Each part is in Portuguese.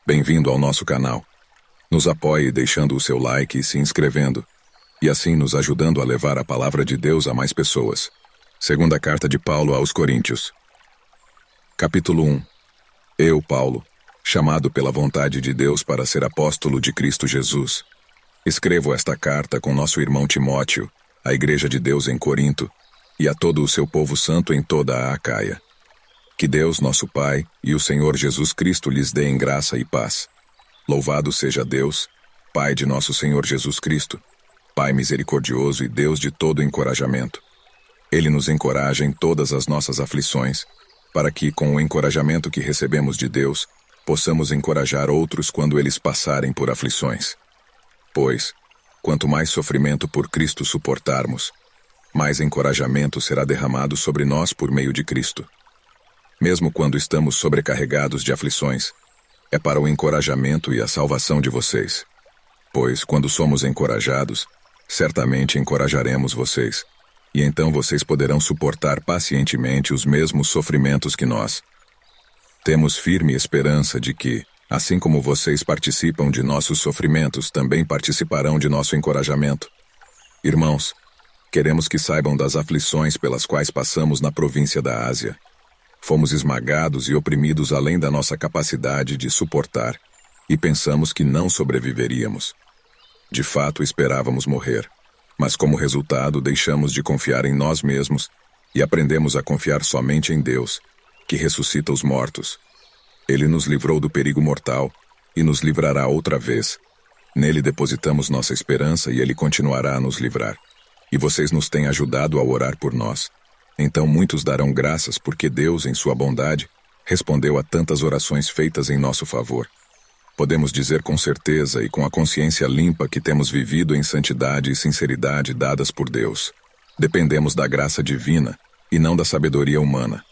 Bem-vindo ao nosso canal. Nos apoie deixando o seu like e se inscrevendo, e assim nos ajudando a levar a palavra de Deus a mais pessoas. Segunda carta de Paulo aos Coríntios. Capítulo 1. Eu, Paulo, chamado pela vontade de Deus para ser apóstolo de Cristo Jesus, escrevo esta carta com nosso irmão Timóteo, à Igreja de Deus em Corinto, e a todo o seu povo santo em toda a Acaia. Que Deus, nosso Pai, e o Senhor Jesus Cristo lhes deem graça e paz. Louvado seja Deus, Pai de nosso Senhor Jesus Cristo, Pai misericordioso e Deus de todo encorajamento. Ele nos encoraja em todas as nossas aflições, para que, com o encorajamento que recebemos de Deus, possamos encorajar outros quando eles passarem por aflições. Pois, quanto mais sofrimento por Cristo suportarmos, mais encorajamento será derramado sobre nós por meio de Cristo. Mesmo quando estamos sobrecarregados de aflições, é para o encorajamento e a salvação de vocês. Pois, quando somos encorajados, certamente encorajaremos vocês, e então vocês poderão suportar pacientemente os mesmos sofrimentos que nós. Temos firme esperança de que, assim como vocês participam de nossos sofrimentos, também participarão de nosso encorajamento. Irmãos, queremos que saibam das aflições pelas quais passamos na província da Ásia. Fomos esmagados e oprimidos além da nossa capacidade de suportar, e pensamos que não sobreviveríamos. De fato, esperávamos morrer, mas como resultado deixamos de confiar em nós mesmos e aprendemos a confiar somente em Deus, que ressuscita os mortos. Ele nos livrou do perigo mortal e nos livrará outra vez. Nele depositamos nossa esperança e Ele continuará a nos livrar. E vocês nos têm ajudado a orar por nós. Então muitos darão graças porque Deus, em sua bondade, respondeu a tantas orações feitas em nosso favor. Podemos dizer com certeza e com a consciência limpa que temos vivido em santidade e sinceridade dadas por Deus. Dependemos da graça divina e não da sabedoria humana.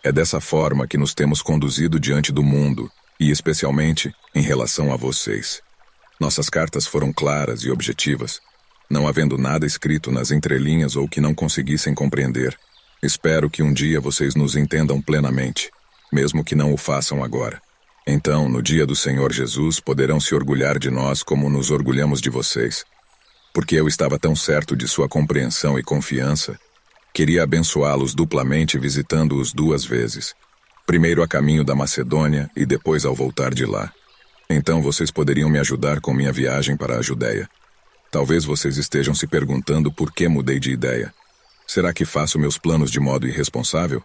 É dessa forma que nos temos conduzido diante do mundo e, especialmente, em relação a vocês. Nossas cartas foram claras e objetivas, não havendo nada escrito nas entrelinhas ou que não conseguissem compreender. Espero que um dia vocês nos entendam plenamente, mesmo que não o façam agora. Então, no dia do Senhor Jesus, poderão se orgulhar de nós como nos orgulhamos de vocês. Porque eu estava tão certo de sua compreensão e confiança, queria abençoá-los duplamente visitando-os 2 vezes. Primeiro a caminho da Macedônia e depois ao voltar de lá. Então vocês poderiam me ajudar com minha viagem para a Judéia. Talvez vocês estejam se perguntando por que mudei de ideia. Será que faço meus planos de modo irresponsável?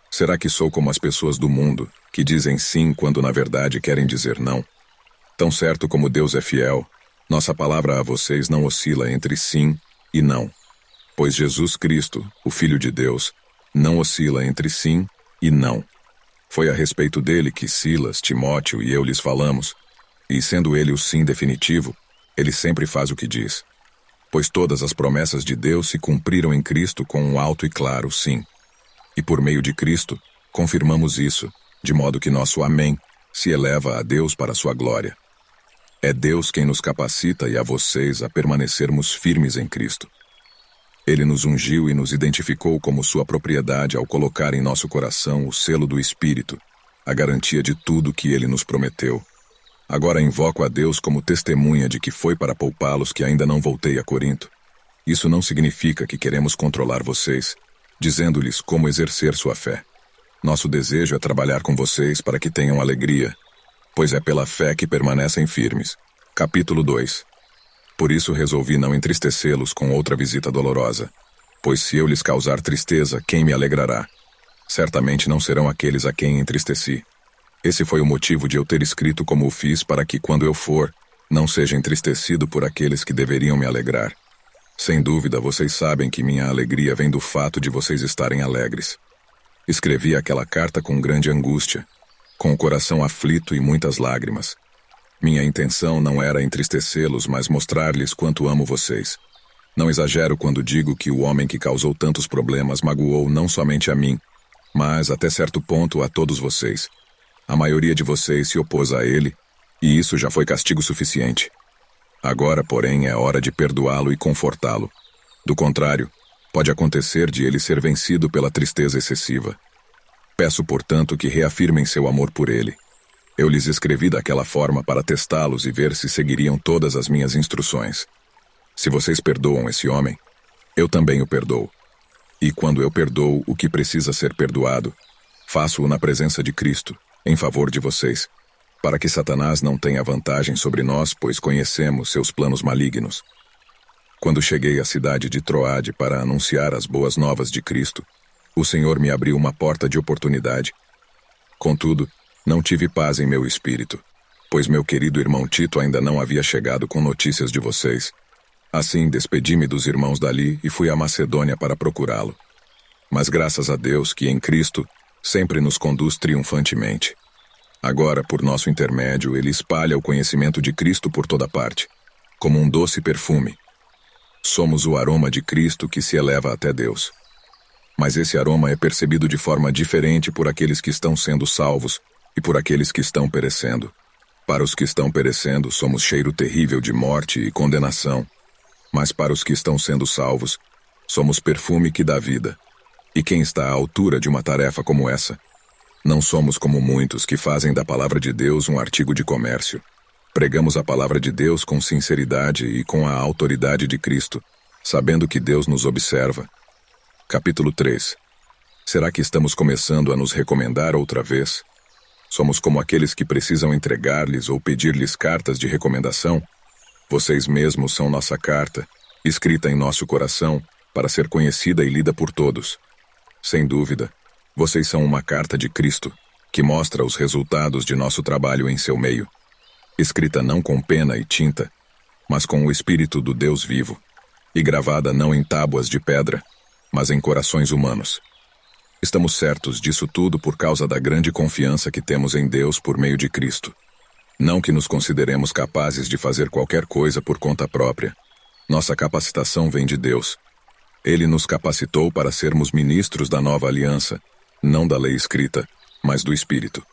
Será que sou como as pessoas do mundo, que dizem sim quando na verdade querem dizer não? Tão certo como Deus é fiel, nossa palavra a vocês não oscila entre sim e não. Pois Jesus Cristo, o Filho de Deus, não oscila entre sim e não. Foi a respeito dele que Silas, Timóteo e eu lhes falamos, e sendo ele o sim definitivo, ele sempre faz o que diz. Pois todas as promessas de Deus se cumpriram em Cristo com um alto e claro sim. E por meio de Cristo, confirmamos isso, de modo que nosso amém se eleva a Deus para sua glória. É Deus quem nos capacita e a vocês a permanecermos firmes em Cristo. Ele nos ungiu e nos identificou como sua propriedade ao colocar em nosso coração o selo do Espírito, a garantia de tudo que ele nos prometeu. Agora invoco a Deus como testemunha de que foi para poupá-los que ainda não voltei a Corinto. Isso não significa que queremos controlar vocês, dizendo-lhes como exercer sua fé. Nosso desejo é trabalhar com vocês para que tenham alegria, pois é pela fé que permanecem firmes. Capítulo 2. Por isso resolvi não entristecê-los com outra visita dolorosa, pois se eu lhes causar tristeza, quem me alegrará? Certamente não serão aqueles a quem entristeci. Esse foi o motivo de eu ter escrito como o fiz para que, quando eu for, não seja entristecido por aqueles que deveriam me alegrar. Sem dúvida, vocês sabem que minha alegria vem do fato de vocês estarem alegres. Escrevi aquela carta com grande angústia, com o coração aflito e muitas lágrimas. Minha intenção não era entristecê-los, mas mostrar-lhes quanto amo vocês. Não exagero quando digo que o homem que causou tantos problemas magoou não somente a mim, mas, até certo ponto, a todos vocês. A maioria de vocês se opôs a ele, e isso já foi castigo suficiente. Agora, porém, é hora de perdoá-lo e confortá-lo. Do contrário, pode acontecer de ele ser vencido pela tristeza excessiva. Peço, portanto, que reafirmem seu amor por ele. Eu lhes escrevi daquela forma para testá-los e ver se seguiriam todas as minhas instruções. Se vocês perdoam esse homem, eu também o perdoo. E quando eu perdoo o que precisa ser perdoado, faço-o na presença de Cristo, em favor de vocês, para que Satanás não tenha vantagem sobre nós, pois conhecemos seus planos malignos. Quando cheguei à cidade de Troade para anunciar as boas novas de Cristo, o Senhor me abriu uma porta de oportunidade. Contudo, não tive paz em meu espírito, pois meu querido irmão Tito ainda não havia chegado com notícias de vocês. Assim, despedi-me dos irmãos dali e fui à Macedônia para procurá-lo. Mas graças a Deus que em Cristo sempre nos conduz triunfantemente. Agora, por nosso intermédio, ele espalha o conhecimento de Cristo por toda parte, como um doce perfume. Somos o aroma de Cristo que se eleva até Deus. Mas esse aroma é percebido de forma diferente por aqueles que estão sendo salvos e por aqueles que estão perecendo. Para os que estão perecendo, somos cheiro terrível de morte e condenação. Mas para os que estão sendo salvos, somos perfume que dá vida. E quem está à altura de uma tarefa como essa? Não somos como muitos que fazem da palavra de Deus um artigo de comércio. Pregamos a palavra de Deus com sinceridade e com a autoridade de Cristo, sabendo que Deus nos observa. Capítulo 3. Será que estamos começando a nos recomendar outra vez? Somos como aqueles que precisam entregar-lhes ou pedir-lhes cartas de recomendação? Vocês mesmos são nossa carta, escrita em nosso coração, para ser conhecida e lida por todos. Sem dúvida, vocês são uma carta de Cristo, que mostra os resultados de nosso trabalho em seu meio. Escrita não com pena e tinta, mas com o Espírito do Deus vivo, e gravada não em tábuas de pedra, mas em corações humanos. Estamos certos disso tudo por causa da grande confiança que temos em Deus por meio de Cristo. Não que nos consideremos capazes de fazer qualquer coisa por conta própria. Nossa capacitação vem de Deus. Ele nos capacitou para sermos ministros da nova aliança, não da lei escrita, mas do Espírito.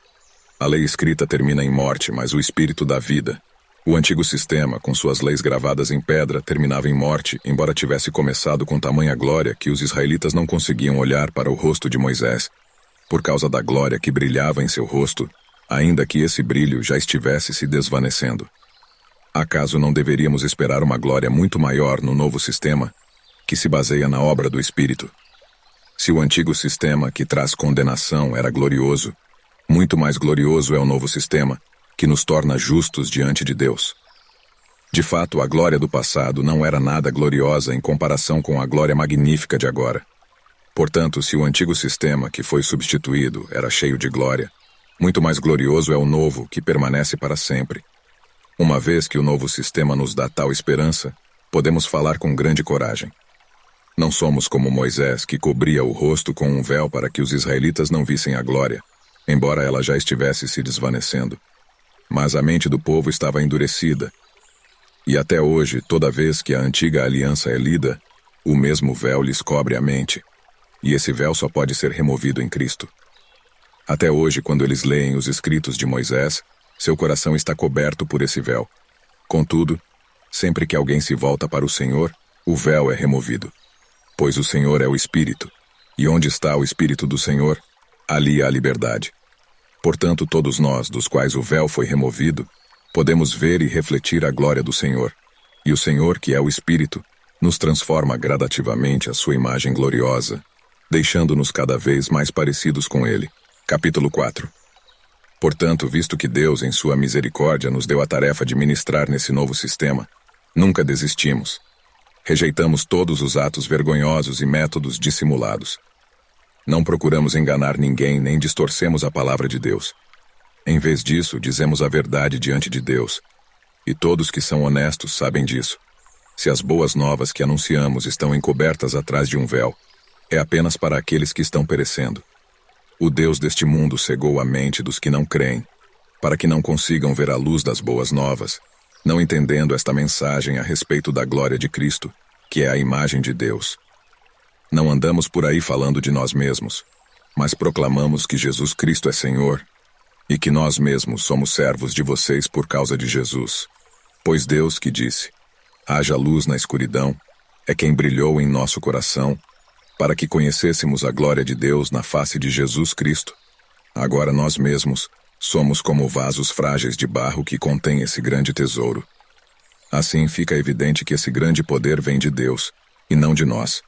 A lei escrita termina em morte, mas o Espírito dá vida. O antigo sistema, com suas leis gravadas em pedra, terminava em morte, embora tivesse começado com tamanha glória que os israelitas não conseguiam olhar para o rosto de Moisés. Por causa da glória que brilhava em seu rosto, ainda que esse brilho já estivesse se desvanecendo. Acaso não deveríamos esperar uma glória muito maior no novo sistema, que se baseia na obra do Espírito? Se o antigo sistema, que traz condenação, era glorioso, muito mais glorioso é o novo sistema, que nos torna justos diante de Deus. De fato, a glória do passado não era nada gloriosa em comparação com a glória magnífica de agora. Portanto, se o antigo sistema, que foi substituído, era cheio de glória, muito mais glorioso é o novo, que permanece para sempre. Uma vez que o novo sistema nos dá tal esperança, podemos falar com grande coragem. Não somos como Moisés, que cobria o rosto com um véu para que os israelitas não vissem a glória, embora ela já estivesse se desvanecendo. Mas a mente do povo estava endurecida. E até hoje, toda vez que a antiga aliança é lida, o mesmo véu lhes cobre a mente. E esse véu só pode ser removido em Cristo. Até hoje, quando eles leem os escritos de Moisés, seu coração está coberto por esse véu. Contudo, sempre que alguém se volta para o Senhor, o véu é removido. Pois o Senhor é o Espírito, e onde está o Espírito do Senhor, ali há liberdade. Portanto, todos nós, dos quais o véu foi removido, podemos ver e refletir a glória do Senhor. E o Senhor, que é o Espírito, nos transforma gradativamente à sua imagem gloriosa, deixando-nos cada vez mais parecidos com Ele. Capítulo 4. Portanto, visto que Deus, em sua misericórdia, nos deu a tarefa de ministrar nesse novo sistema, nunca desistimos. Rejeitamos todos os atos vergonhosos e métodos dissimulados. Não procuramos enganar ninguém nem distorcemos a palavra de Deus. Em vez disso, dizemos a verdade diante de Deus. E todos que são honestos sabem disso. Se as boas novas que anunciamos estão encobertas atrás de um véu, é apenas para aqueles que estão perecendo. O Deus deste mundo cegou a mente dos que não creem, para que não consigam ver a luz das boas novas, não entendendo esta mensagem a respeito da glória de Cristo, que é a imagem de Deus. Não andamos por aí falando de nós mesmos, mas proclamamos que Jesus Cristo é Senhor, e que nós mesmos somos servos de vocês por causa de Jesus. Pois Deus que disse, haja luz na escuridão, é quem brilhou em nosso coração, para que conhecêssemos a glória de Deus na face de Jesus Cristo. Agora nós mesmos Somos como vasos frágeis de barro que contêm esse grande tesouro. Assim fica evidente que esse grande poder vem de Deus, e não de nós.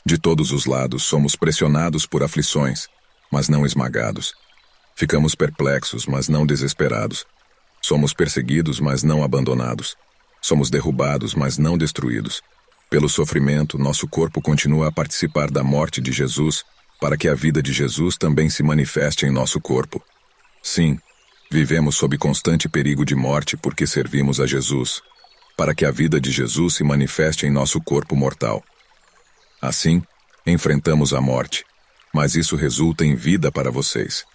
De todos os lados somos pressionados por aflições, mas não esmagados. Ficamos perplexos, mas não desesperados. Somos perseguidos, mas não abandonados. Somos derrubados, mas não destruídos. Pelo sofrimento, nosso corpo continua a participar da morte de Jesus, para que a vida de Jesus também se manifeste em nosso corpo. Sim, vivemos sob constante perigo de morte porque servimos a Jesus, para que a vida de Jesus se manifeste em nosso corpo mortal. Assim, enfrentamos a morte, mas isso resulta em vida para vocês.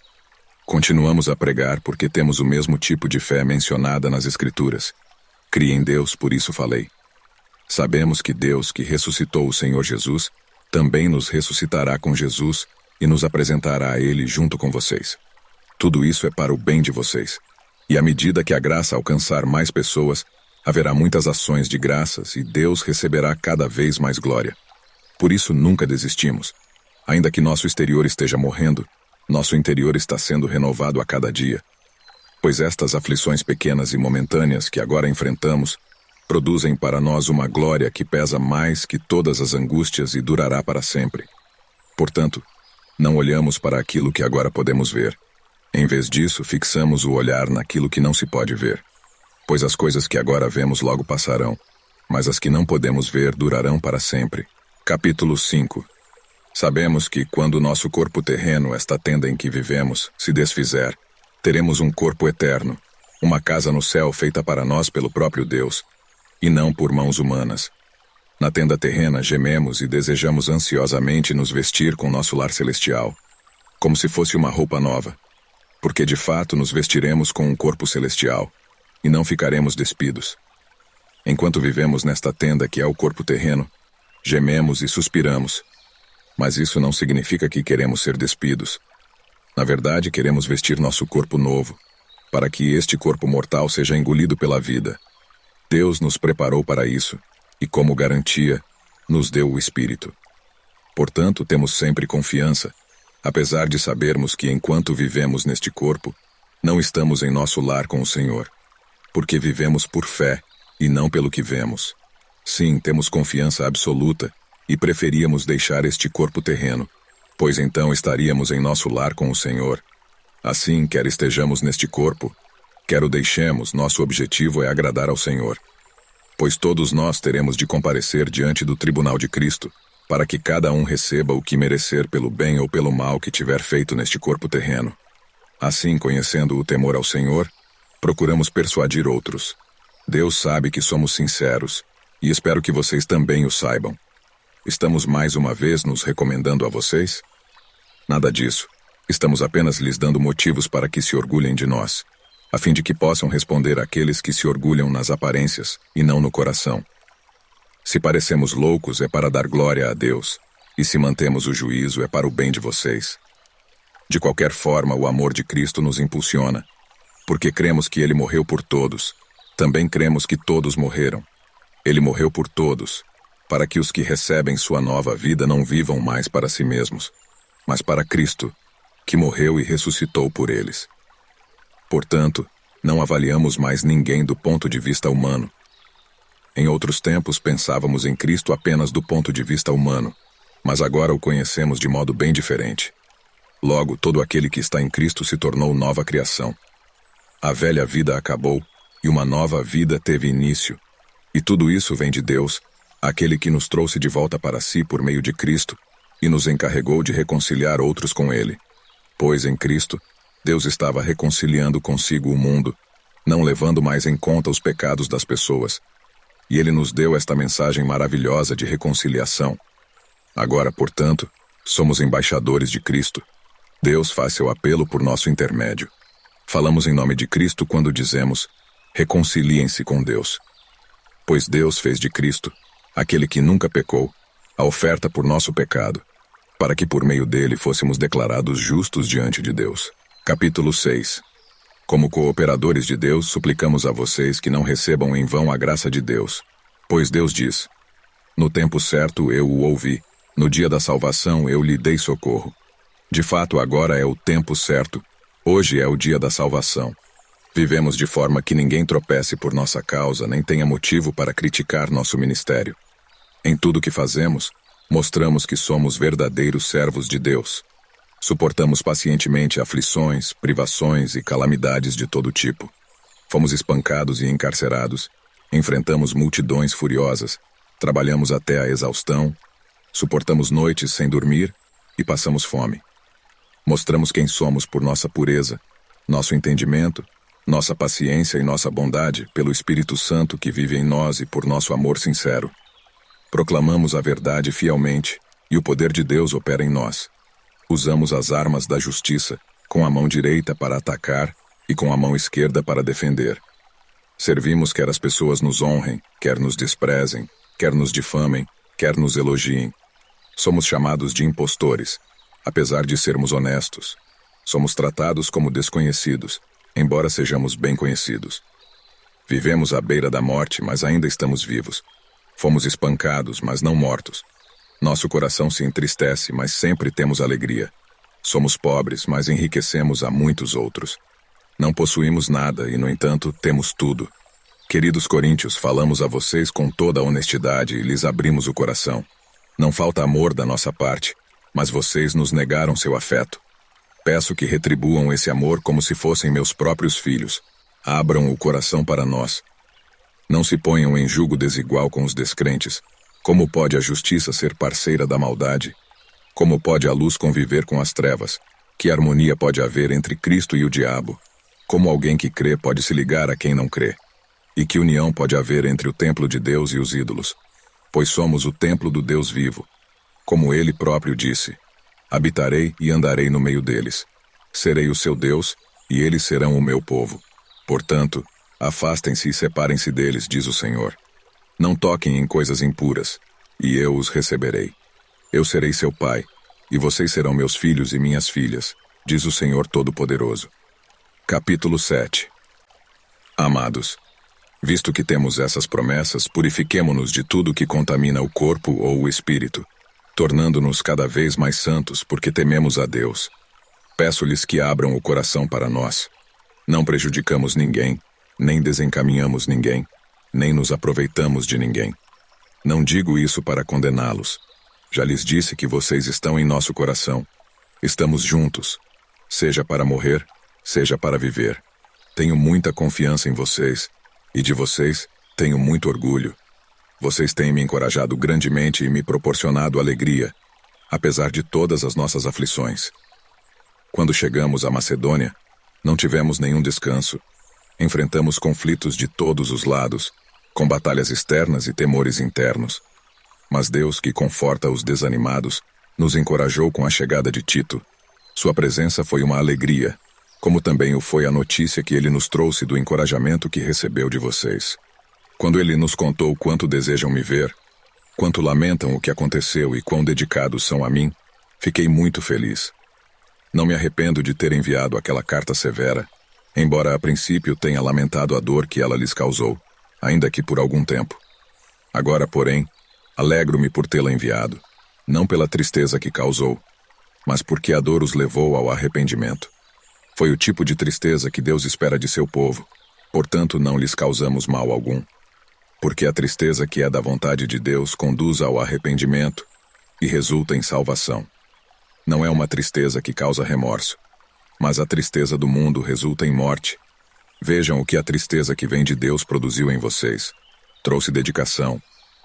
Continuamos a pregar porque temos o mesmo tipo de fé mencionada nas Escrituras. Crie em Deus, por isso falei. Sabemos que Deus, que ressuscitou o Senhor Jesus, também nos ressuscitará com Jesus e nos apresentará a Ele junto com vocês. Tudo isso é para o bem de vocês. E à medida que a graça alcançar mais pessoas, haverá muitas ações de graças e Deus receberá cada vez mais glória. Por isso nunca desistimos. Ainda que nosso exterior esteja morrendo, nosso interior está sendo renovado a cada dia. Pois estas aflições pequenas e momentâneas que agora enfrentamos produzem para nós uma glória que pesa mais que todas as angústias e durará para sempre. Portanto, não olhamos para aquilo que agora podemos ver. Em vez disso, fixamos o olhar naquilo que não se pode ver. Pois as coisas que agora vemos logo passarão, mas as que não podemos ver durarão para sempre. Capítulo 5. Sabemos que quando o nosso corpo terreno, esta tenda em que vivemos, se desfizer, teremos um corpo eterno, uma casa no céu feita para nós pelo próprio Deus, e não por mãos humanas. Na tenda terrena gememos e desejamos ansiosamente nos vestir com nosso lar celestial, como se fosse uma roupa nova, porque de fato nos vestiremos com um corpo celestial, e não ficaremos despidos. Enquanto vivemos nesta tenda que é o corpo terreno, gememos e suspiramos, mas isso não significa que queremos ser despidos. Na verdade, queremos vestir nosso corpo novo, para que este corpo mortal seja engolido pela vida. Deus nos preparou para isso, e como garantia, nos deu o Espírito. Portanto, temos sempre confiança, apesar de sabermos que enquanto vivemos neste corpo, não estamos em nosso lar com o Senhor, porque vivemos por fé e não pelo que vemos. Sim, temos confiança absoluta e preferíamos deixar este corpo terreno, pois então estaríamos em nosso lar com o Senhor. Assim, quer estejamos neste corpo, quer o deixemos, nosso objetivo é agradar ao Senhor. Pois todos nós teremos de comparecer diante do tribunal de Cristo, para que cada um receba o que merecer pelo bem ou pelo mal que tiver feito neste corpo terreno. Assim, conhecendo o temor ao Senhor, procuramos persuadir outros. Deus sabe que somos sinceros, e espero que vocês também o saibam. Estamos mais uma vez nos recomendando a vocês? Nada disso. Estamos apenas lhes dando motivos para que se orgulhem de nós, a fim de que possam responder àqueles que se orgulham nas aparências e não no coração. Se parecemos loucos é para dar glória a Deus, e se mantemos o juízo é para o bem de vocês. De qualquer forma, o amor de Cristo nos impulsiona, porque cremos que Ele morreu por todos. Também cremos que todos morreram. Ele morreu por todos, para que os que recebem sua nova vida não vivam mais para si mesmos, mas para Cristo, que morreu e ressuscitou por eles. Portanto, não avaliamos mais ninguém do ponto de vista humano. Em outros tempos pensávamos em Cristo apenas do ponto de vista humano, mas agora o conhecemos de modo bem diferente. Logo, todo aquele que está em Cristo se tornou nova criação. A velha vida acabou e uma nova vida teve início. E tudo isso vem de Deus, aquele que nos trouxe de volta para si por meio de Cristo e nos encarregou de reconciliar outros com Ele. Pois em Cristo, Deus estava reconciliando consigo o mundo, não levando mais em conta os pecados das pessoas. E Ele nos deu esta mensagem maravilhosa de reconciliação. Agora, portanto, somos embaixadores de Cristo. Deus faz seu apelo por nosso intermédio. Falamos em nome de Cristo quando dizemos: reconciliem-se com Deus. Pois Deus fez de Cristo, aquele que nunca pecou, a oferta por nosso pecado, para que por meio dele fôssemos declarados justos diante de Deus. Capítulo 6. Como cooperadores de Deus, suplicamos a vocês que não recebam em vão a graça de Deus. Pois Deus diz: no tempo certo eu o ouvi, no dia da salvação eu lhe dei socorro. De fato, agora é o tempo certo, Hoje é o dia da salvação. Vivemos de forma que ninguém tropece por nossa causa nem tenha motivo para criticar nosso ministério. Em tudo que fazemos, mostramos que somos verdadeiros servos de Deus. Suportamos pacientemente aflições, privações e calamidades de todo tipo. Fomos espancados e encarcerados, enfrentamos multidões furiosas, trabalhamos até a exaustão, suportamos noites sem dormir e passamos fome. Mostramos quem somos por nossa pureza, nosso entendimento, nossa paciência e nossa bondade pelo Espírito Santo que vive em nós e por nosso amor sincero. Proclamamos a verdade fielmente e o poder de Deus opera em nós. Usamos as armas da justiça, com a mão direita para atacar e com a mão esquerda para defender. Servimos quer as pessoas nos honrem, quer nos desprezem, quer nos difamem, quer nos elogiem. Somos chamados de impostores, apesar de sermos honestos. Somos tratados como desconhecidos, embora sejamos bem conhecidos. Vivemos à beira da morte, mas ainda estamos vivos. Fomos espancados, mas não mortos. Nosso coração se entristece, mas sempre temos alegria. Somos pobres, mas enriquecemos a muitos outros. Não possuímos nada e, no entanto, temos tudo. Queridos coríntios, falamos a vocês com toda a honestidade e lhes abrimos o coração. Não falta amor da nossa parte, mas vocês nos negaram seu afeto. Peço que retribuam esse amor como se fossem meus próprios filhos. Abram o coração para nós. Não se ponham em julgo desigual com os descrentes. Como pode a justiça ser parceira da maldade? Como pode a luz conviver com as trevas? Que harmonia pode haver entre Cristo e o diabo? Como alguém que crê pode se ligar a quem não crê? E que união pode haver entre o templo de Deus e os ídolos? Pois somos o templo do Deus vivo. Como ele próprio disse: habitarei e andarei no meio deles. Serei o seu Deus, e eles serão o meu povo. Portanto, afastem-se e separem-se deles, diz o Senhor. Não toquem em coisas impuras, e eu os receberei. Eu serei seu pai, e vocês serão meus filhos e minhas filhas, diz o Senhor Todo-Poderoso. Capítulo 7. Amados, visto que temos essas promessas, purifiquemo-nos de tudo que contamina o corpo ou o espírito, tornando-nos cada vez mais santos, porque tememos a Deus. Peço-lhes que abram o coração para nós. Não prejudicamos ninguém, nem desencaminhamos ninguém, nem nos aproveitamos de ninguém. Não digo isso para condená-los. Já lhes disse que vocês estão em nosso coração. Estamos juntos, seja para morrer, seja para viver. Tenho muita confiança em vocês, e de vocês tenho muito orgulho. Vocês têm me encorajado grandemente e me proporcionado alegria, apesar de todas as nossas aflições. Quando chegamos à Macedônia, não tivemos nenhum descanso. Enfrentamos conflitos de todos os lados, com batalhas externas e temores internos. Mas Deus, que conforta os desanimados, nos encorajou com a chegada de Tito. Sua presença foi uma alegria, como também o foi a notícia que ele nos trouxe do encorajamento que recebeu de vocês. Quando ele nos contou quanto desejam me ver, quanto lamentam o que aconteceu e quão dedicados são a mim, fiquei muito feliz. Não me arrependo de ter enviado aquela carta severa, embora a princípio tenha lamentado a dor que ela lhes causou, ainda que por algum tempo. Agora, porém, alegro-me por tê-la enviado, não pela tristeza que causou, mas porque a dor os levou ao arrependimento. Foi o tipo de tristeza que Deus espera de seu povo, portanto não lhes causamos mal algum. Porque a tristeza que é da vontade de Deus conduz ao arrependimento e resulta em salvação. Não é uma tristeza que causa remorso, mas a tristeza do mundo resulta em morte. Vejam o que a tristeza que vem de Deus produziu em vocês. Trouxe dedicação,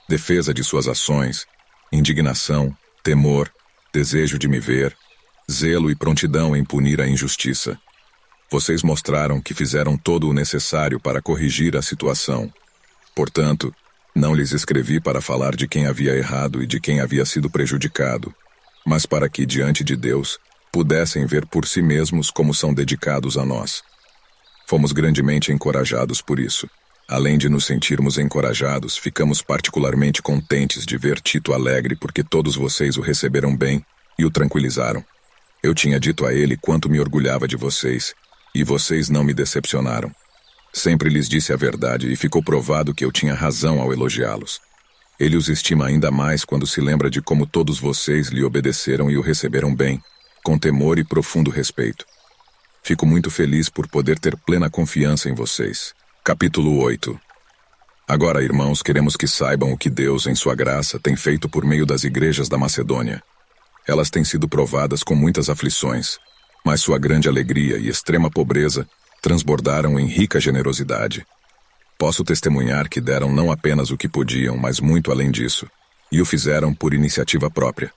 defesa de suas ações, indignação, temor, desejo de me ver, zelo e prontidão em punir a injustiça. Vocês mostraram que fizeram todo o necessário para corrigir a situação. Portanto, não lhes escrevi para falar de quem havia errado e de quem havia sido prejudicado, mas para que, diante de Deus, pudessem ver por si mesmos como são dedicados a nós. Fomos grandemente encorajados por isso. Além de nos sentirmos encorajados, ficamos particularmente contentes de ver Tito alegre porque todos vocês o receberam bem e o tranquilizaram. Eu tinha dito a ele quanto me orgulhava de vocês, e vocês não me decepcionaram. Sempre lhes disse a verdade e ficou provado que eu tinha razão ao elogiá-los. Ele os estima ainda mais quando se lembra de como todos vocês lhe obedeceram e o receberam bem, com temor e profundo respeito. Fico muito feliz por poder ter plena confiança em vocês. Capítulo 8. Agora, irmãos, queremos que saibam o que Deus, em sua graça, tem feito por meio das igrejas da Macedônia. Elas têm sido provadas com muitas aflições, mas sua grande alegria e extrema pobreza transbordaram em rica generosidade. Posso testemunhar que deram não apenas o que podiam, mas muito além disso, e o fizeram por iniciativa própria.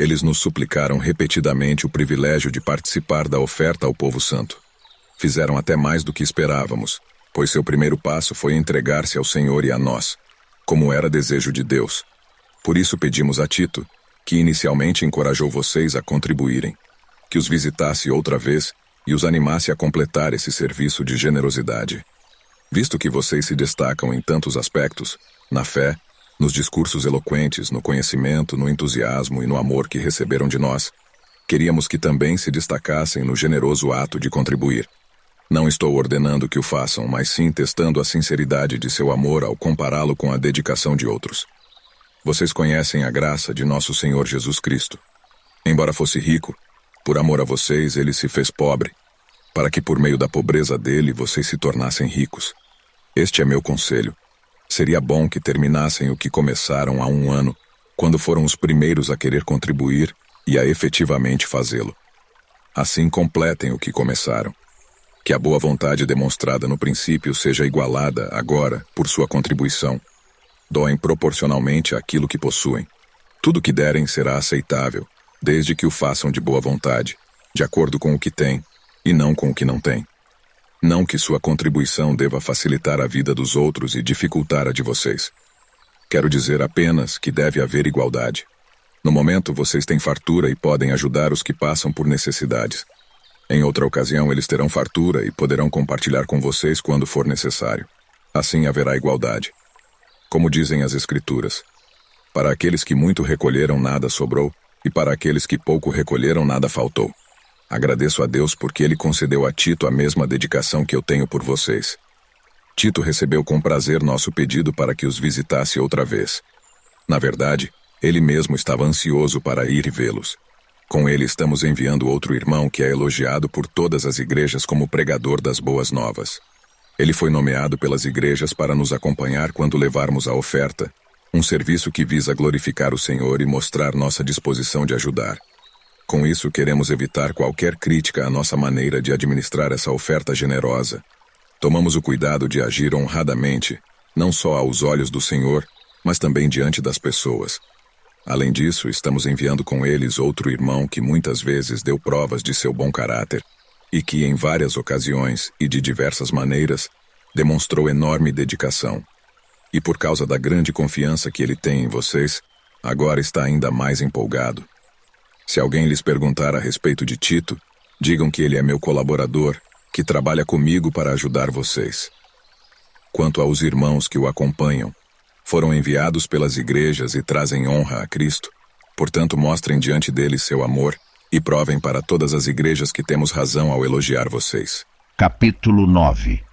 Eles nos suplicaram repetidamente o privilégio de participar da oferta ao povo santo. Fizeram até mais do que esperávamos, pois seu primeiro passo foi entregar-se ao Senhor e a nós, como era desejo de Deus. Por isso pedimos a Tito, que inicialmente encorajou vocês a contribuírem, que os visitasse outra vez e os animasse a completar esse serviço de generosidade. Visto que vocês se destacam em tantos aspectos, na fé, nos discursos eloquentes, no conhecimento, no entusiasmo e no amor que receberam de nós, queríamos que também se destacassem no generoso ato de contribuir. Não estou ordenando que o façam, mas sim testando a sinceridade de seu amor ao compará-lo com a dedicação de outros. Vocês conhecem a graça de nosso Senhor Jesus Cristo. Embora fosse rico, por amor a vocês ele se fez pobre, para que por meio da pobreza dele vocês se tornassem ricos. Este é meu conselho. Seria bom que terminassem o que começaram há 1 ano, quando foram os primeiros a querer contribuir e a efetivamente fazê-lo. Assim completem o que começaram. Que a boa vontade demonstrada no princípio seja igualada, agora, por sua contribuição. Doem proporcionalmente àquilo que possuem. Tudo que derem será aceitável, desde que o façam de boa vontade, de acordo com o que têm, e não com o que não têm. Não que sua contribuição deva facilitar a vida dos outros e dificultar a de vocês. Quero dizer apenas que deve haver igualdade. No momento, vocês têm fartura e podem ajudar os que passam por necessidades. Em outra ocasião, eles terão fartura e poderão compartilhar com vocês quando for necessário. Assim haverá igualdade. Como dizem as Escrituras, para aqueles que muito recolheram, nada sobrou, e para aqueles que pouco recolheram, nada faltou. Agradeço a Deus porque Ele concedeu a Tito a mesma dedicação que eu tenho por vocês. Tito recebeu com prazer nosso pedido para que os visitasse outra vez. Na verdade, ele mesmo estava ansioso para ir e vê-los. Com ele estamos enviando outro irmão que é elogiado por todas as igrejas como pregador das boas novas. Ele foi nomeado pelas igrejas para nos acompanhar quando levarmos a oferta, um serviço que visa glorificar o Senhor e mostrar nossa disposição de ajudar. Com isso, queremos evitar qualquer crítica à nossa maneira de administrar essa oferta generosa. Tomamos o cuidado de agir honradamente, não só aos olhos do Senhor, mas também diante das pessoas. Além disso, estamos enviando com eles outro irmão que muitas vezes deu provas de seu bom caráter e que, em várias ocasiões e de diversas maneiras, demonstrou enorme dedicação. E por causa da grande confiança que ele tem em vocês, agora está ainda mais empolgado. Se alguém lhes perguntar a respeito de Tito, digam que ele é meu colaborador, que trabalha comigo para ajudar vocês. Quanto aos irmãos que o acompanham, foram enviados pelas igrejas e trazem honra a Cristo, portanto mostrem diante deles seu amor e provem para todas as igrejas que temos razão ao elogiar vocês. Capítulo 9.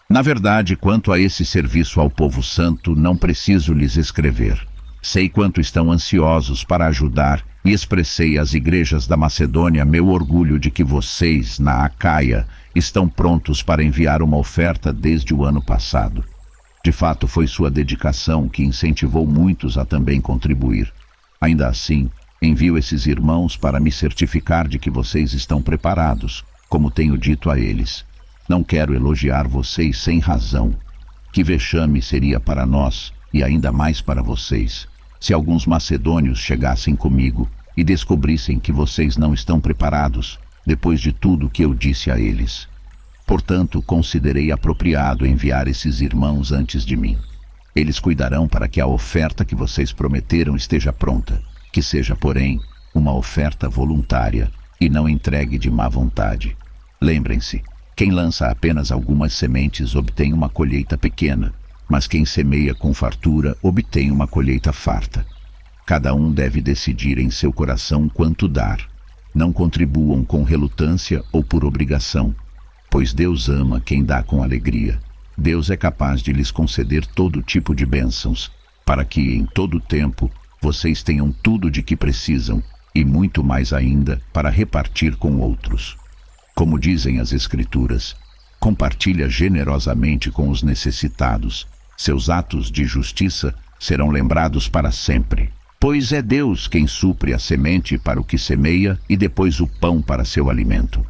Na verdade, quanto a esse serviço ao povo santo, não preciso lhes escrever. Sei quanto estão ansiosos para ajudar e expressei às igrejas da Macedônia meu orgulho de que vocês, na Acaia, estão prontos para enviar uma oferta desde o ano passado. De fato, foi sua dedicação que incentivou muitos a também contribuir. Ainda assim, envio esses irmãos para me certificar de que vocês estão preparados, como tenho dito a eles. Não quero elogiar vocês sem razão. Que vexame seria para nós, e ainda mais para vocês, se alguns macedônios chegassem comigo e descobrissem que vocês não estão preparados, depois de tudo que eu disse a eles. Portanto, considerei apropriado enviar esses irmãos antes de mim. Eles cuidarão para que a oferta que vocês prometeram esteja pronta, que seja, porém, uma oferta voluntária e não entregue de má vontade. Lembrem-se, quem lança apenas algumas sementes obtém uma colheita pequena, mas quem semeia com fartura obtém uma colheita farta. Cada um deve decidir em seu coração quanto dar. Não contribuam com relutância ou por obrigação, pois Deus ama quem dá com alegria. Deus é capaz de lhes conceder todo tipo de bênçãos, para que, em todo tempo, vocês tenham tudo de que precisam, e muito mais ainda para repartir com outros. Como dizem as Escrituras, compartilha generosamente com os necessitados. Seus atos de justiça serão lembrados para sempre. Pois é Deus quem supre a semente para o que semeia e depois o pão para seu alimento.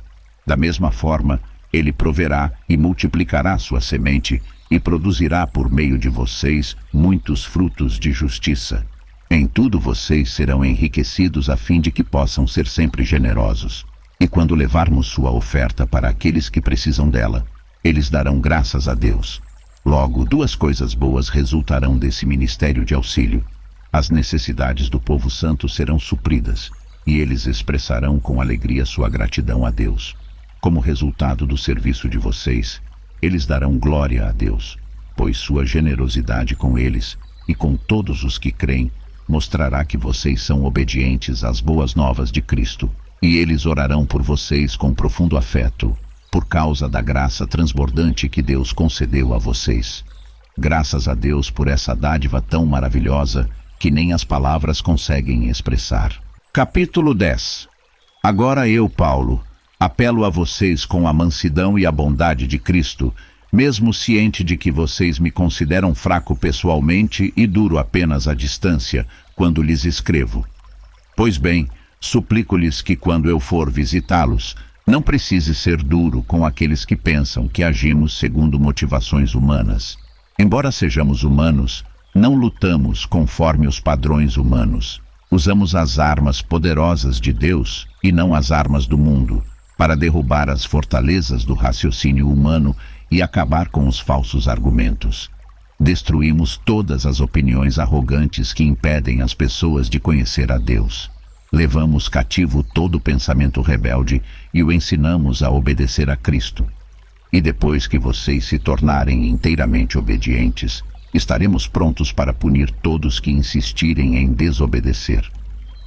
Da mesma forma, Ele proverá e multiplicará sua semente e produzirá por meio de vocês muitos frutos de justiça. Em tudo vocês serão enriquecidos a fim de que possam ser sempre generosos. E quando levarmos sua oferta para aqueles que precisam dela, eles darão graças a Deus. Logo, duas coisas boas resultarão desse ministério de auxílio. As necessidades do povo santo serão supridas, e eles expressarão com alegria sua gratidão a Deus. Como resultado do serviço de vocês, eles darão glória a Deus, pois sua generosidade com eles e com todos os que creem mostrará que vocês são obedientes às boas novas de Cristo, e eles orarão por vocês com profundo afeto, por causa da graça transbordante que Deus concedeu a vocês. Graças a Deus por essa dádiva tão maravilhosa que nem as palavras conseguem expressar. Capítulo 10. Agora eu, Paulo, apelo a vocês com a mansidão e a bondade de Cristo, mesmo ciente de que vocês me consideram fraco pessoalmente e duro apenas à distância, quando lhes escrevo. Pois bem, suplico-lhes que quando eu for visitá-los, não precise ser duro com aqueles que pensam que agimos segundo motivações humanas. Embora sejamos humanos, não lutamos conforme os padrões humanos. Usamos as armas poderosas de Deus e não as armas do mundo, para derrubar as fortalezas do raciocínio humano e acabar com os falsos argumentos. Destruímos todas as opiniões arrogantes que impedem as pessoas de conhecer a Deus. Levamos cativo todo pensamento rebelde e o ensinamos a obedecer a Cristo. E depois que vocês se tornarem inteiramente obedientes, estaremos prontos para punir todos que insistirem em desobedecer.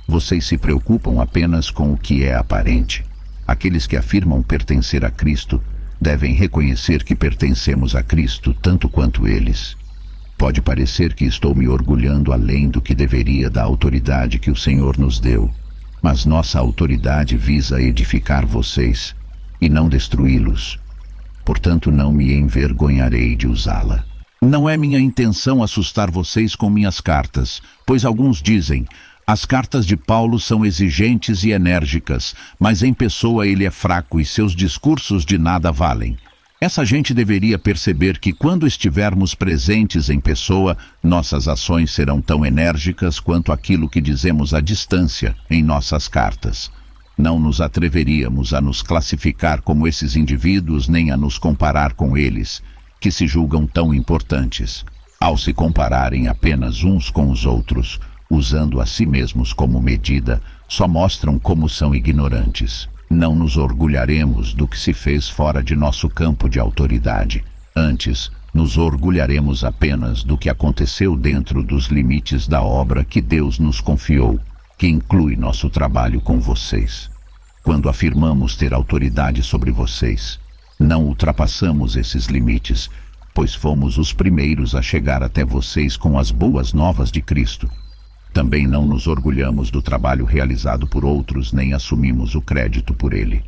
Vocês se preocupam apenas com o que é aparente. Aqueles que afirmam pertencer a Cristo devem reconhecer que pertencemos a Cristo tanto quanto eles. Pode parecer que estou me orgulhando além do que deveria da autoridade que o Senhor nos deu, mas nossa autoridade visa edificar vocês e não destruí-los. Portanto, não me envergonharei de usá-la. Não é minha intenção assustar vocês com minhas cartas, pois alguns dizem: as cartas de Paulo são exigentes e enérgicas, mas em pessoa ele é fraco e seus discursos de nada valem. Essa gente deveria perceber que quando estivermos presentes em pessoa, nossas ações serão tão enérgicas quanto aquilo que dizemos à distância em nossas cartas. Não nos atreveríamos a nos classificar como esses indivíduos nem a nos comparar com eles, que se julgam tão importantes. Ao se compararem apenas uns com os outros, usando a si mesmos como medida, só mostram como são ignorantes. Não nos orgulharemos do que se fez fora de nosso campo de autoridade. Antes, nos orgulharemos apenas do que aconteceu dentro dos limites da obra que Deus nos confiou, que inclui nosso trabalho com vocês. Quando afirmamos ter autoridade sobre vocês, não ultrapassamos esses limites, pois fomos os primeiros a chegar até vocês com as boas novas de Cristo. Também não nos orgulhamos do trabalho realizado por outros, nem assumimos o crédito por ele.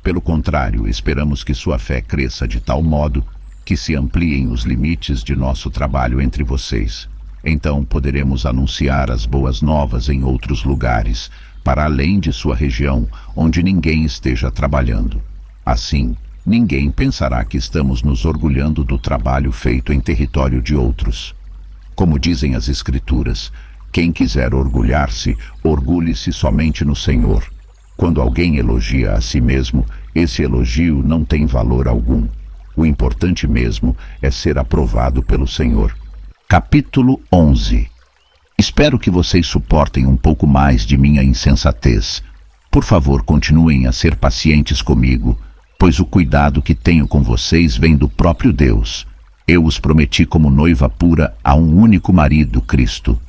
Pelo contrário, esperamos que sua fé cresça de tal modo que se ampliem os limites de nosso trabalho entre vocês. Então poderemos anunciar as boas novas em outros lugares, para além de sua região, onde ninguém esteja trabalhando. Assim, ninguém pensará que estamos nos orgulhando do trabalho feito em território de outros. Como dizem as Escrituras, quem quiser orgulhar-se, orgulhe-se somente no Senhor. Quando alguém elogia a si mesmo, esse elogio não tem valor algum. O importante mesmo é ser aprovado pelo Senhor. Capítulo 11. Espero que vocês suportem um pouco mais de minha insensatez. Por favor, continuem a ser pacientes comigo, pois o cuidado que tenho com vocês vem do próprio Deus. Eu os prometi como noiva pura a um único marido, Cristo.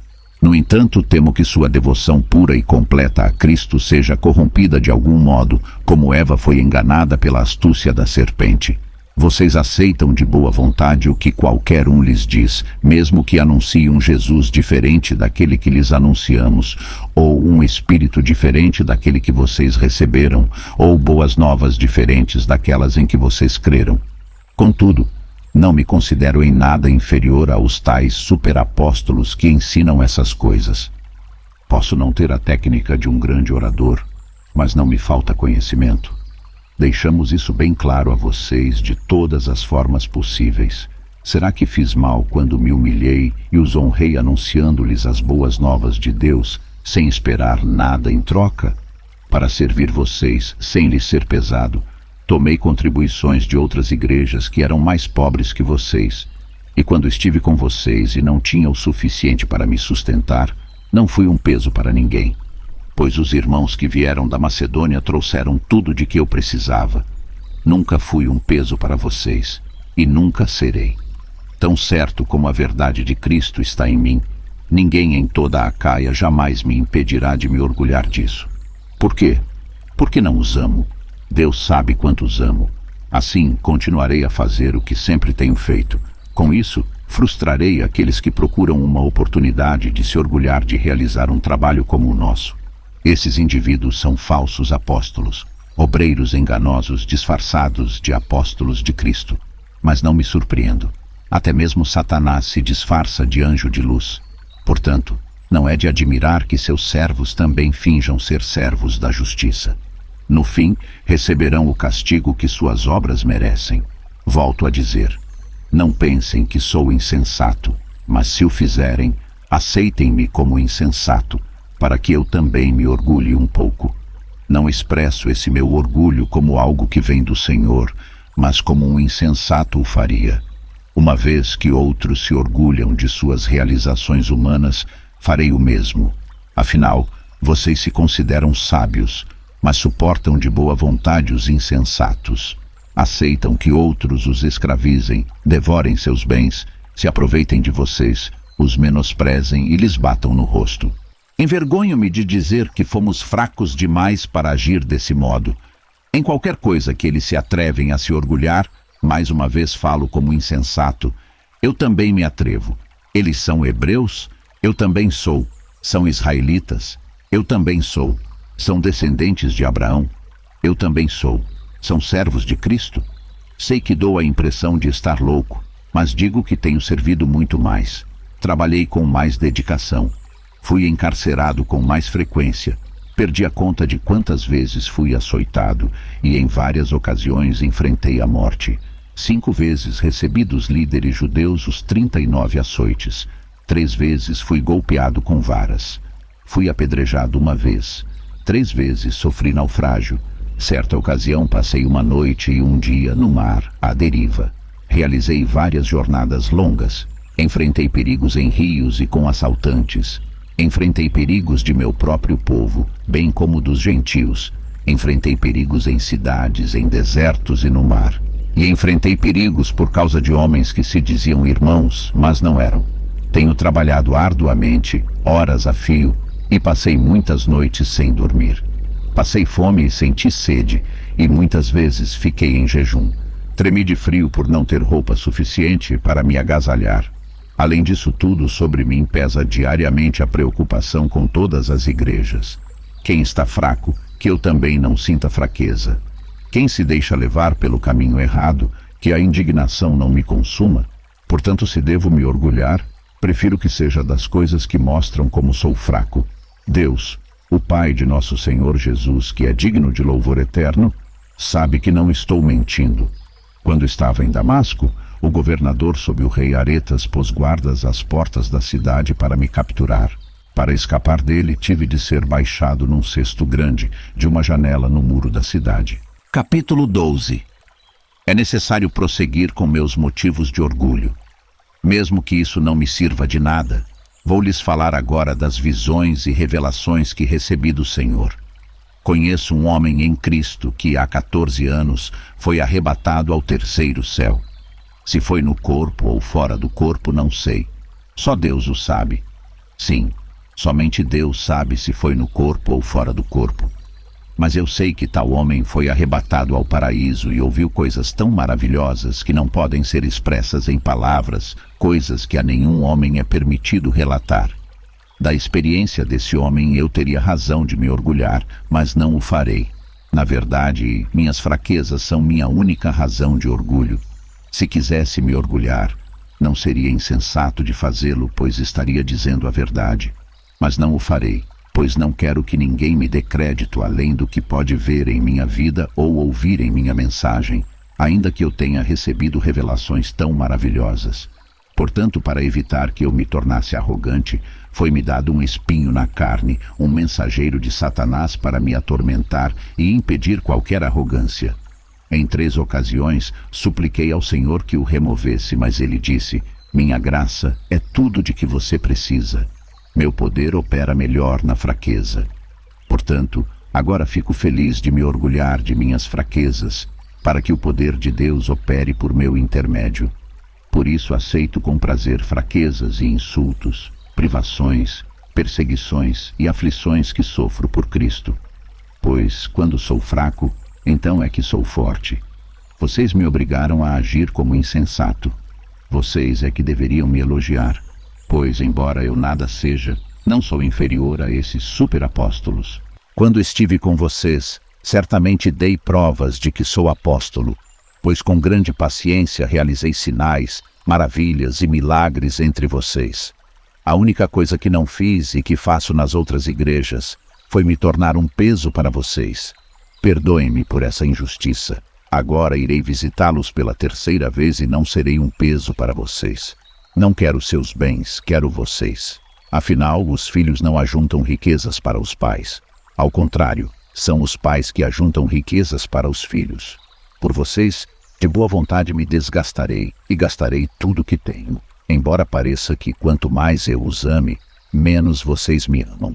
No entanto, temo que sua devoção pura e completa a Cristo seja corrompida de algum modo, como Eva foi enganada pela astúcia da serpente. Vocês aceitam de boa vontade o que qualquer um lhes diz, mesmo que anuncie um Jesus diferente daquele que lhes anunciamos, ou um espírito diferente daquele que vocês receberam, ou boas novas diferentes daquelas em que vocês creram. Contudo, não me considero em nada inferior aos tais superapóstolos que ensinam essas coisas. Posso não ter a técnica de um grande orador, mas não me falta conhecimento. Deixamos isso bem claro a vocês de todas as formas possíveis. Será que fiz mal quando me humilhei e os honrei anunciando-lhes as boas novas de Deus, sem esperar nada em troca? Para servir vocês, sem lhes ser pesado, tomei contribuições de outras igrejas que eram mais pobres que vocês. E quando estive com vocês e não tinha o suficiente para me sustentar, não fui um peso para ninguém. Pois os irmãos que vieram da Macedônia trouxeram tudo de que eu precisava. Nunca fui um peso para vocês, e nunca serei. Tão certo como a verdade de Cristo está em mim, ninguém em toda a Acaia jamais me impedirá de me orgulhar disso. Por quê? Porque não os amo. Deus sabe quanto os amo. Assim, continuarei a fazer o que sempre tenho feito. Com isso, frustrarei aqueles que procuram uma oportunidade de se orgulhar de realizar um trabalho como o nosso. Esses indivíduos são falsos apóstolos, obreiros enganosos disfarçados de apóstolos de Cristo. Mas não me surpreendo. Até mesmo Satanás se disfarça de anjo de luz. Portanto, não é de admirar que seus servos também finjam ser servos da justiça. No fim, receberão o castigo que suas obras merecem. Volto a dizer, não pensem que sou insensato, mas se o fizerem, aceitem-me como insensato, para que eu também me orgulhe um pouco. Não expresso esse meu orgulho como algo que vem do Senhor, mas como um insensato o faria. Uma vez que outros se orgulham de suas realizações humanas, farei o mesmo. Afinal, vocês se consideram sábios, mas suportam de boa vontade os insensatos. Aceitam que outros os escravizem, devorem seus bens, se aproveitem de vocês, os menosprezem e lhes batam no rosto. Envergonho-me de dizer que fomos fracos demais para agir desse modo. Em qualquer coisa que eles se atrevem a se orgulhar, mais uma vez falo como insensato, eu também me atrevo. Eles são hebreus? Eu também sou. São israelitas? Eu também sou. São descendentes de Abraão? Eu também sou. São servos de Cristo? Sei que dou a impressão de estar louco, mas digo que tenho servido muito mais. Trabalhei com mais dedicação. Fui encarcerado com mais frequência. Perdi a conta de quantas vezes fui açoitado e em várias ocasiões enfrentei a morte. 5 vezes recebi dos líderes judeus os 39 açoites. 3 vezes fui golpeado com varas. Fui apedrejado 1 vez. 3 vezes sofri naufrágio. Certa ocasião passei 1 noite e 1 dia no mar, à deriva. Realizei várias jornadas longas. Enfrentei perigos em rios e com assaltantes. Enfrentei perigos de meu próprio povo, bem como dos gentios. Enfrentei perigos em cidades, em desertos e no mar. E enfrentei perigos por causa de homens que se diziam irmãos, mas não eram. Tenho trabalhado arduamente, horas a fio, e passei muitas noites sem dormir. Passei fome e senti sede, e muitas vezes fiquei em jejum. Tremi de frio por não ter roupa suficiente para me agasalhar. Além disso tudo, sobre mim pesa diariamente a preocupação com todas as igrejas. Quem está fraco, que eu também não sinta fraqueza. Quem se deixa levar pelo caminho errado, que a indignação não me consuma. Portanto, se devo me orgulhar, prefiro que seja das coisas que mostram como sou fraco. Deus, o Pai de nosso Senhor Jesus, que é digno de louvor eterno, sabe que não estou mentindo. Quando estava em Damasco, o governador sob o rei Aretas pôs guardas às portas da cidade para me capturar. Para escapar dele, tive de ser baixado num cesto grande de uma janela no muro da cidade. Capítulo 12. É necessário prosseguir com meus motivos de orgulho. Mesmo que isso não me sirva de nada, vou lhes falar agora das visões e revelações que recebi do Senhor. Conheço um homem em Cristo que há 14 anos foi arrebatado ao 3º céu. Se foi no corpo ou fora do corpo, não sei. Só Deus o sabe. Sim, somente Deus sabe se foi no corpo ou fora do corpo. Mas eu sei que tal homem foi arrebatado ao paraíso e ouviu coisas tão maravilhosas que não podem ser expressas em palavras, coisas que a nenhum homem é permitido relatar. Da experiência desse homem eu teria razão de me orgulhar, mas não o farei. Na verdade, minhas fraquezas são minha única razão de orgulho. Se quisesse me orgulhar, não seria insensato de fazê-lo, pois estaria dizendo a verdade. Mas não o farei, pois não quero que ninguém me dê crédito além do que pode ver em minha vida ou ouvir em minha mensagem, ainda que eu tenha recebido revelações tão maravilhosas. Portanto, para evitar que eu me tornasse arrogante, foi-me dado um espinho na carne, um mensageiro de Satanás para me atormentar e impedir qualquer arrogância. Em 3 ocasiões, supliquei ao Senhor que o removesse, mas ele disse: minha graça é tudo de que você precisa. Meu poder opera melhor na fraqueza. Portanto, agora fico feliz de me orgulhar de minhas fraquezas, para que o poder de Deus opere por meu intermédio. Por isso aceito com prazer fraquezas e insultos, privações, perseguições e aflições que sofro por Cristo. Pois, quando sou fraco, então é que sou forte. Vocês me obrigaram a agir como insensato. Vocês é que deveriam me elogiar, pois, embora eu nada seja, não sou inferior a esses superapóstolos. Quando estive com vocês, certamente dei provas de que sou apóstolo, pois com grande paciência realizei sinais, maravilhas e milagres entre vocês. A única coisa que não fiz e que faço nas outras igrejas foi me tornar um peso para vocês. Perdoem-me por essa injustiça. Agora irei visitá-los pela 3ª vez e não serei um peso para vocês. Não quero seus bens, quero vocês. Afinal, os filhos não ajuntam riquezas para os pais. Ao contrário, são os pais que ajuntam riquezas para os filhos. Por vocês, de boa vontade me desgastarei e gastarei tudo que tenho, embora pareça que quanto mais eu os ame, menos vocês me amam.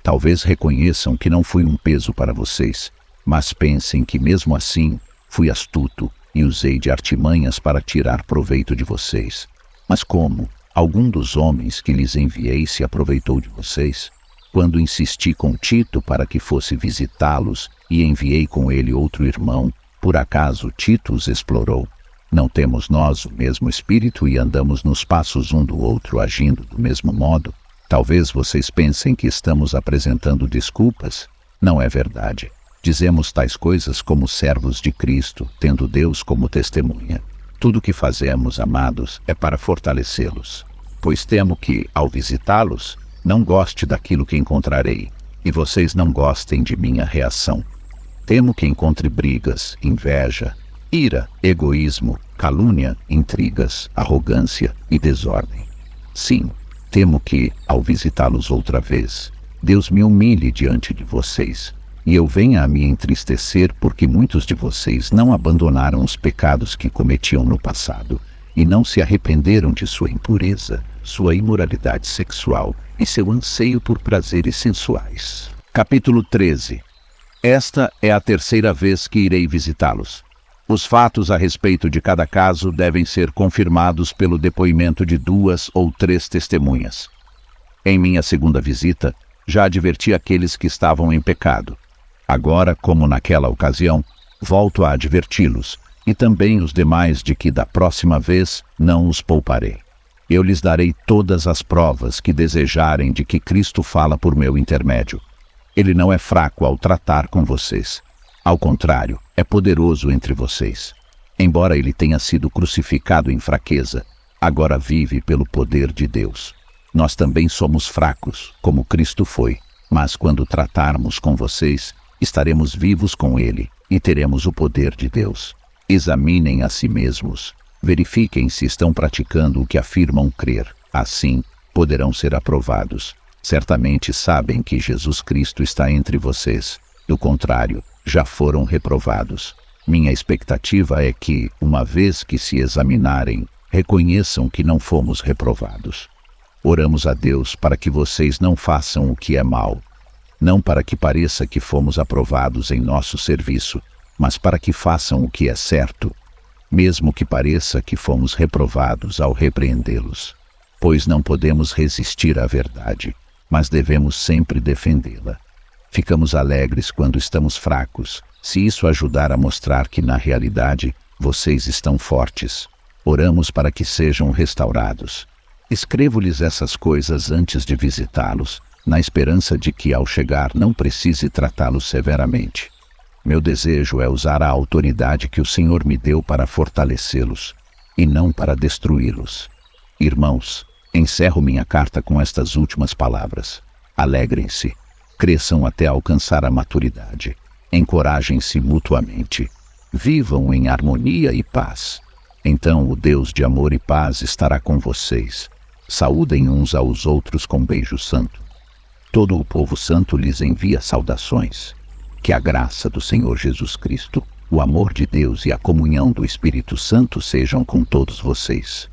Talvez reconheçam que não fui um peso para vocês, mas pensem que mesmo assim fui astuto e usei de artimanhas para tirar proveito de vocês. Mas como? Algum dos homens que lhes enviei se aproveitou de vocês? Quando insisti com Tito para que fosse visitá-los e enviei com ele outro irmão, por acaso Tito os explorou? Não temos nós o mesmo espírito e andamos nos passos um do outro, agindo do mesmo modo? Talvez vocês pensem que estamos apresentando desculpas. Não é verdade. Dizemos tais coisas como servos de Cristo, tendo Deus como testemunha. Tudo o que fazemos, amados, é para fortalecê-los. Pois temo que, ao visitá-los, não goste daquilo que encontrarei, e vocês não gostem de minha reação. Temo que encontre brigas, inveja, ira, egoísmo, calúnia, intrigas, arrogância e desordem. Sim, temo que, ao visitá-los outra vez, Deus me humilhe diante de vocês, e eu venha a me entristecer porque muitos de vocês não abandonaram os pecados que cometiam no passado, e não se arrependeram de sua impureza, sua imoralidade sexual e seu anseio por prazeres sensuais. Capítulo 13. Esta é a 3ª vez que irei visitá-los. Os fatos a respeito de cada caso devem ser confirmados pelo depoimento de 2 ou 3 testemunhas. Em minha 2ª visita, já adverti aqueles que estavam em pecado. Agora, como naquela ocasião, volto a adverti-los, e também os demais de que da próxima vez não os pouparei. Eu lhes darei todas as provas que desejarem de que Cristo fala por meu intermédio. Ele não é fraco ao tratar com vocês. Ao contrário, é poderoso entre vocês. Embora ele tenha sido crucificado em fraqueza, agora vive pelo poder de Deus. Nós também somos fracos, como Cristo foi, mas quando tratarmos com vocês, estaremos vivos com ele e teremos o poder de Deus. Examinem a si mesmos. Verifiquem se estão praticando o que afirmam crer. Assim, poderão ser aprovados. Certamente sabem que Jesus Cristo está entre vocês. Do contrário, já foram reprovados. Minha expectativa é que, uma vez que se examinarem, reconheçam que não fomos reprovados. Oramos a Deus para que vocês não façam o que é mal, não para que pareça que fomos aprovados em nosso serviço, mas para que façam o que é certo, mesmo que pareça que fomos reprovados ao repreendê-los. Pois não podemos resistir à verdade, mas devemos sempre defendê-la. Ficamos alegres quando estamos fracos, se isso ajudar a mostrar que, na realidade, vocês estão fortes. Oramos para que sejam restaurados. Escrevo-lhes essas coisas antes de visitá-los, na esperança de que, ao chegar, não precise tratá-los severamente. Meu desejo é usar a autoridade que o Senhor me deu para fortalecê-los, e não para destruí-los. Irmãos, encerro minha carta com estas últimas palavras. Alegrem-se, cresçam até alcançar a maturidade, encorajem-se mutuamente, vivam em harmonia e paz. Então o Deus de amor e paz estará com vocês. Saúdem uns aos outros com beijo santo. Todo o povo santo lhes envia saudações. Que a graça do Senhor Jesus Cristo, o amor de Deus e a comunhão do Espírito Santo sejam com todos vocês.